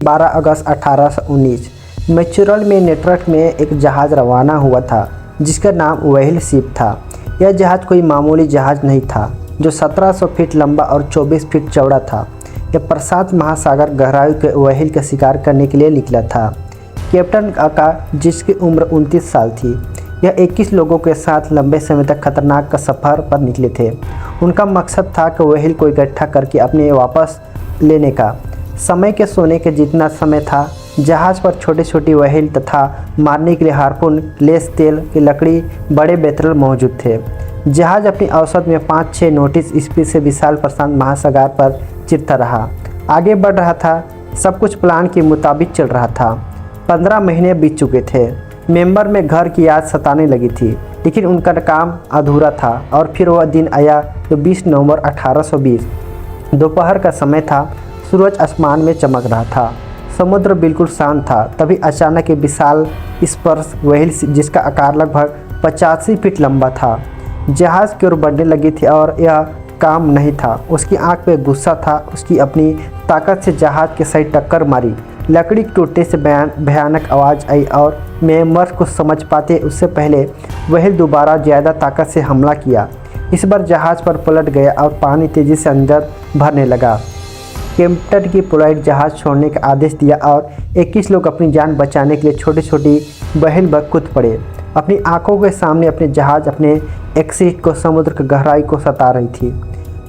12 अगस्त 1819 मैचुरल में नेटवर्क में एक जहाज़ रवाना हुआ था जिसका नाम व्हेल शिप था। यह जहाज़ कोई मामूली जहाज़ नहीं था जो 1700 फीट लंबा और 24 फीट चौड़ा था। यह प्रशांत महासागर गहराई के व्हेल का शिकार करने के लिए निकला था। कैप्टन का जिसकी उम्र 29 साल थी, यह 21 लोगों के साथ लंबे समय तक खतरनाक का सफ़र पर निकले थे। उनका मकसद था कि व्हेल को इकट्ठा करके अपने वापस लेने का। समय के सोने के जितना समय था, जहाज़ पर छोटे छोटे व्हेल तथा मारने के लिए हार्पून, लेस तेल की लकड़ी, बड़े बैरल मौजूद थे। जहाज़ अपनी औसत में 5-6 नॉटिस स्पीड से विशाल प्रशांत महासागर पर चिरता रहा। आगे बढ़ रहा था, सब कुछ प्लान के मुताबिक चल रहा था। 15 महीने बीत चुके थे। मेंबर में घर की याद सताने लगी थी, लेकिन उनका काम अधूरा था। और फिर वह दिन आया जो 20 नवंबर 1820 दोपहर का समय था। सूरज आसमान में चमक रहा था, समुद्र बिल्कुल शांत था। तभी अचानक एक विशाल स्पर्श व्हेल जिसका आकार लगभग 85 फीट लंबा था, जहाज़ की ओर बढ़ने लगी थी। और यह काम नहीं था, उसकी आंख पे गुस्सा था। उसकी अपनी ताकत से जहाज़ के सही टक्कर मारी। लकड़ी टूटने से भयानक आवाज़ आई और मेंबर्स को समझ पाते उससे पहले व्हेल दोबारा ज़्यादा ताकत से हमला किया। इस बार जहाज़ पर पलट गया और पानी तेज़ी से अंदर भरने लगा। कैप्टन की पोलाइट जहाज़ छोड़ने का आदेश दिया और 21 लोग अपनी जान बचाने के लिए छोटी छोटी व्हेल पर कूद पड़े। अपनी आंखों के सामने अपने जहाज़ अपने एक्सिट को समुद्र की गहराई को सता रही थी।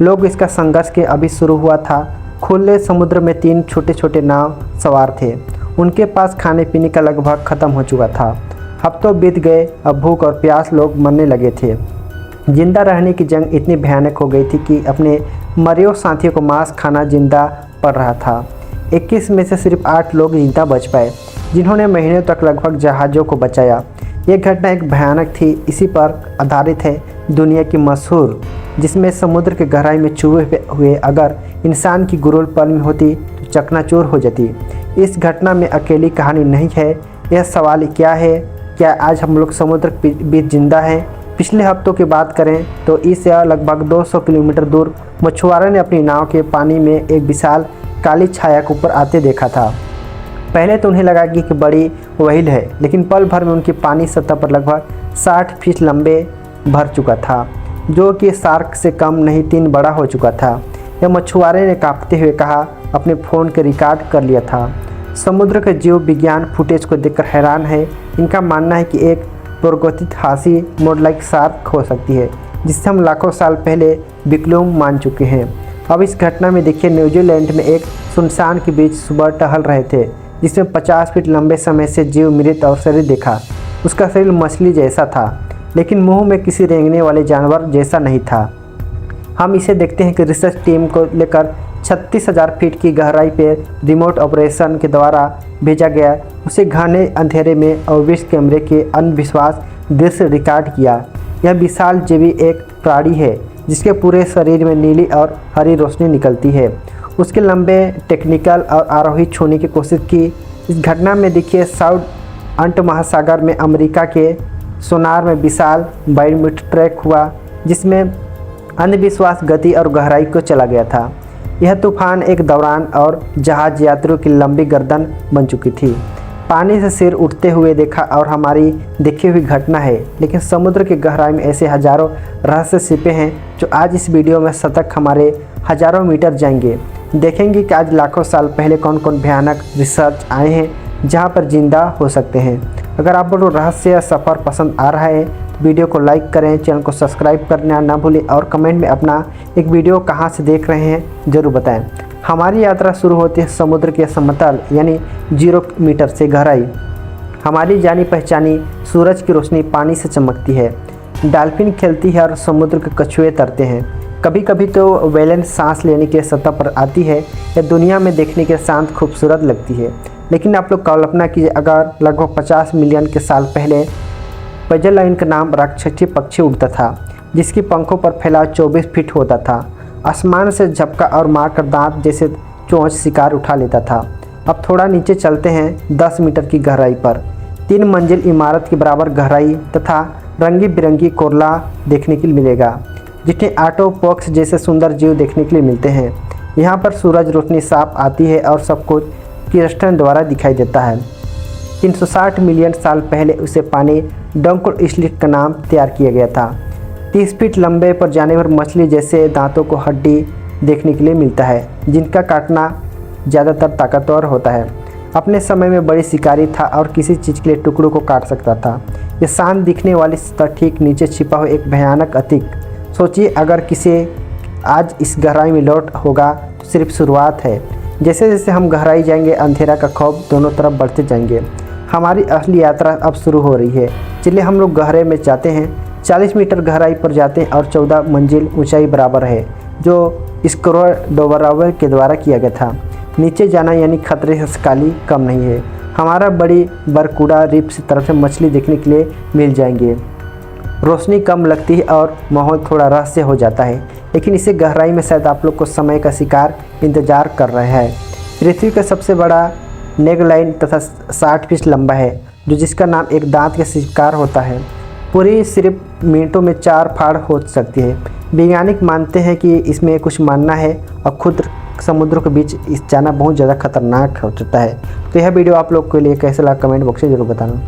लोग इसका संघर्ष के अभी शुरू हुआ था। खुले समुद्र में 3 छोटे छोटे नाव सवार थे। उनके पास खाने पीने का लगभग ख़त्म हो चुका था। हफ्तों बीत गए, अब भूख और प्यास लोग मरने लगे थे। जिंदा रहने की जंग इतनी भयानक हो गई थी कि अपने मरे हुए साथियों को मांस खाना जिंदा पड़ रहा था। 21 में से सिर्फ 8 लोग जिंदा बच पाए, जिन्होंने महीनों तक लगभग जहाज़ों को बचाया। यह घटना एक भयानक थी। इसी पर आधारित है दुनिया की मशहूर, जिसमें समुद्र के गहराई में छुए हुए अगर इंसान की गुरूर पल में होती तो चकनाचूर हो जाती। इस घटना में अकेली कहानी नहीं है। यह सवाल क्या है, क्या आज हम लोग समुद्र के बीच जिंदा हैं? पिछले हफ्तों की बात करें तो इससे लगभग 200 किलोमीटर दूर मछुआरों ने अपनी नाव के पानी में एक विशाल काली छाया के ऊपर आते देखा था। पहले तो उन्हें लगा कि बड़ी व्हेल है, लेकिन पल भर में उनकी पानी सतह पर लगभग 60 फीट लंबे भर चुका था, जो कि शार्क से कम नहीं 3 बड़ा हो चुका था। यह मछुआरे ने कांपते हुए कहा, अपने फ़ोन के रिकॉर्ड कर लिया था। समुद्र के जीव विज्ञान फुटेज को देखकर हैरान है। इनका मानना है कि एक प्राकृतिक हासी मोडलाइक शार्क हो सकती है, जिसे हम लाखों साल पहले विकलुप्त मान चुके हैं। अब इस घटना में देखिए, न्यूजीलैंड में एक सुनसान के बीच सुबह टहल रहे थे, जिसमें 50 फीट लंबे समय से जीव मृत और शरीर देखा। उसका शरीर मछली जैसा था, लेकिन मुंह में किसी रेंगने वाले जानवर जैसा नहीं था। हम इसे देखते हैं कि रिसर्च टीम को लेकर 36,000 फीट की गहराई पर रिमोट ऑपरेशन के द्वारा भेजा गया। उसे घने अंधेरे में अविष्ट कैमरे के अनविश्वास दृश्य रिकॉर्ड किया। यह विशाल जीवी एक प्राणी है जिसके पूरे शरीर में नीली और हरी रोशनी निकलती है। उसके लंबे टेक्निकल और आरोही छूने की कोशिश की। इस घटना में देखिए, साउथ अंट महासागर में अमेरिका के सोनार में विशाल बायोमीटर ट्रैक हुआ, जिसमें अंधविश्वास गति और गहराई को चला गया था। यह तूफान एक दौरान और जहाज यात्रियों की लंबी गर्दन बन चुकी थी। पानी से सिर उठते हुए देखा और हमारी देखी हुई घटना है, लेकिन समुद्र की गहराई में ऐसे हजारों रहस्य छिपे हैं जो आज इस वीडियो में सतत हमारे हजारों मीटर जाएंगे। देखेंगे कि आज लाखों साल पहले कौन कौन भयानक रिसर्च आए हैं जहां पर जिंदा हो सकते हैं। अगर आप लोग रहस्य या सफ़र पसंद आ रहा है तो वीडियो को लाइक करें, चैनल को सब्सक्राइब करना ना भूलें और कमेंट में अपना एक वीडियो कहां से देख रहे हैं ज़रूर बताएं। हमारी यात्रा शुरू होती है समुद्र के समतल यानी 0 मीटर से गहराई। हमारी जानी पहचानी सूरज की रोशनी पानी से चमकती है, डॉल्फिन खेलती है और समुद्र के कछुए तैरते हैं। कभी कभी तो व्हेल सांस लेने के सतह पर आती है। यह दुनिया में देखने के शांत खूबसूरत लगती है। लेकिन आप लोग कल्पना कीजिए, अगर लगभग 50 मिलियन के साल पहले पजलाइन का नाम राक्षसी पक्षी उड़ता था, जिसकी पंखों पर फैलाव 24 फीट होता था। आसमान से झपका और मारकर दांत जैसे चोंच शिकार उठा लेता था। अब थोड़ा नीचे चलते हैं 10 मीटर की गहराई पर 3 मंजिल इमारत की बराबर गहराई तथा रंगी बिरंगी कोरला देखने के लिए मिलेगा, जिसमें ऑटो पॉक्स जैसे सुंदर जीव देखने के लिए मिलते हैं। यहाँ पर सूरज रोशनी साफ आती है और सब कुछ की रोशनी द्वारा दिखाई देता है। 360 मिलियन साल पहले उसे पानी डंकुल स्लिट का नाम तैयार किया गया था। 30 फीट लंबे पर जाने पर मछली जैसे दांतों को हड्डी देखने के लिए मिलता है, जिनका काटना ज़्यादातर ताकतवर होता है। अपने समय में बड़ी शिकारी था और किसी चीज़ के लिए टुकड़ों को काट सकता था। ये शांत दिखने वाली सतह ठीक नीचे छिपा हुआ एक भयानक अतीक। सोचिए, अगर किसी आज इस गहराई में लौट होगा तो सिर्फ शुरुआत है। जैसे जैसे हम गहराई जाएंगे, अंधेरा का खौफ दोनों तरफ बढ़ते जाएंगे। हमारी असली यात्रा अब शुरू हो रही है। चलिए हम लोग गहरे में जाते हैं। 40 मीटर गहराई पर जाते हैं और 14 मंजिल ऊंचाई बराबर है, जो स्क्रोर डोबरावर के द्वारा किया गया था। नीचे जाना यानी खतरे से काली कम नहीं है। हमारा बड़ी बरकूडा रीफ से तरफ से मछली देखने के लिए मिल जाएंगे। रोशनी कम लगती है और माहौल थोड़ा रहस्य हो जाता है, लेकिन इसे गहराई में शायद आप लोग को समय का शिकार इंतजार कर रहे हैं। पृथ्वी का सबसे बड़ा नेगलाइन तथा 60 फीट लंबा है, जो जिसका नाम एक दांत का शिकार होता है। पूरी सिर्फ मिनटों में 4 फाड़ हो सकती है। वैज्ञानिक मानते हैं कि इसमें कुछ मानना है और खुद समुद्रों के बीच इस जाना बहुत ज़्यादा खतरनाक हो सकता है। तो यह वीडियो आप लोग के लिए कैसा लगा कमेंट बॉक्स में जरूर बताना।